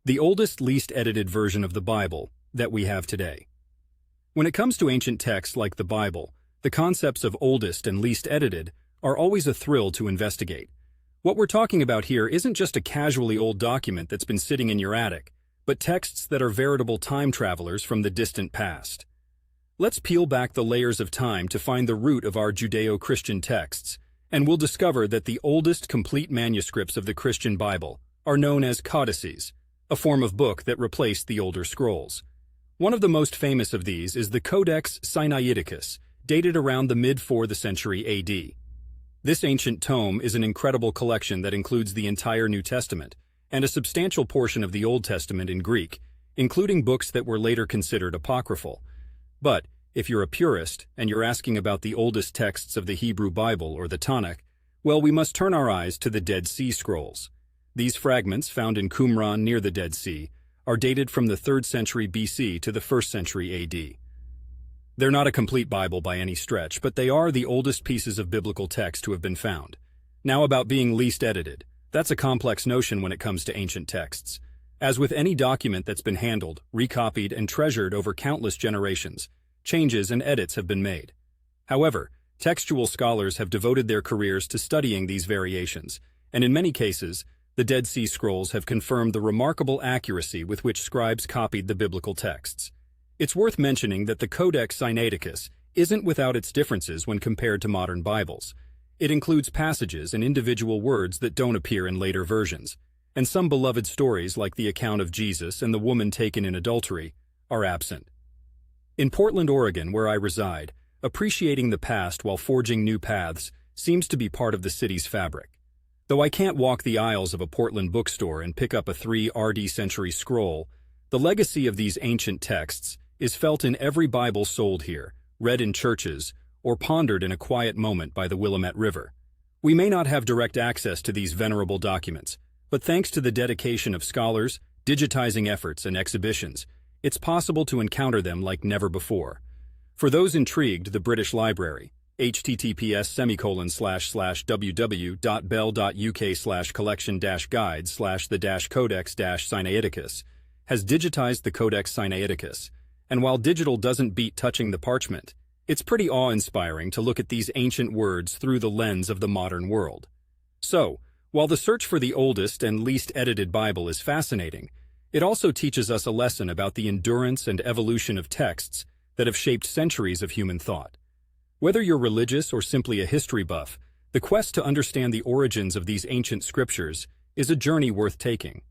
the oldest, least edited version of the Bible that we have today. When it comes to ancient texts like the Bible, the concepts of oldest and least edited are always a thrill to investigate. What we're talking about here isn't just a casually old document that's been sitting in your attic, but texts that are veritable time travelers from the distant past. Let's peel back the layers of time to find the root of our Judeo-Christian texts, and we'll discover that the oldest complete manuscripts of the Christian Bible are known as codices, a form of book that replaced the older scrolls. One of the most famous of these is the Codex Sinaiticus, dated around the mid-4th century AD. This ancient tome is an incredible collection that includes the entire New Testament and a substantial portion of the Old Testament in Greek, including books that were later considered apocryphal. But if you're a purist and you're asking about the oldest texts of the Hebrew Bible or the Tanakh, well, we must turn our eyes to the Dead Sea Scrolls. These fragments, found in Qumran near the Dead Sea, are dated from the 3rd century BC to the 1st century AD. They're not a complete Bible by any stretch, but they are the oldest pieces of biblical text to have been found. Now about being least edited. That's a complex notion when it comes to ancient texts. As with any document that's been handled, recopied, and treasured over countless generations, changes and edits have been made. However, textual scholars have devoted their careers to studying these variations, and in many cases, the Dead Sea Scrolls have confirmed the remarkable accuracy with which scribes copied the biblical texts. It's worth mentioning that the Codex Sinaiticus isn't without its differences when compared to modern Bibles. It includes passages and individual words that don't appear in later versions, and some beloved stories like the account of Jesus and the woman taken in adultery are absent. In Portland, Oregon, where I reside, appreciating the past while forging new paths seems to be part of the city's fabric. Though I can't walk the aisles of a Portland bookstore and pick up a 3rd century scroll, the legacy of these ancient texts is felt in every Bible sold here, read in churches, or pondered in a quiet moment by the Willamette River. We may not have direct access to these venerable documents, but thanks to the dedication of scholars, digitizing efforts, and exhibitions, it's possible to encounter them like never before. For those intrigued, the British Library, https://www.bell.uk/collection-guide/the-codex-sinaiticus, has digitized the Codex Sinaiticus, and while digital doesn't beat touching the parchment, it's pretty awe-inspiring to look at these ancient words through the lens of the modern world. So, while the search for the oldest and least edited Bible is fascinating, it also teaches us a lesson about the endurance and evolution of texts that have shaped centuries of human thought. Whether you're religious or simply a history buff, the quest to understand the origins of these ancient scriptures is a journey worth taking.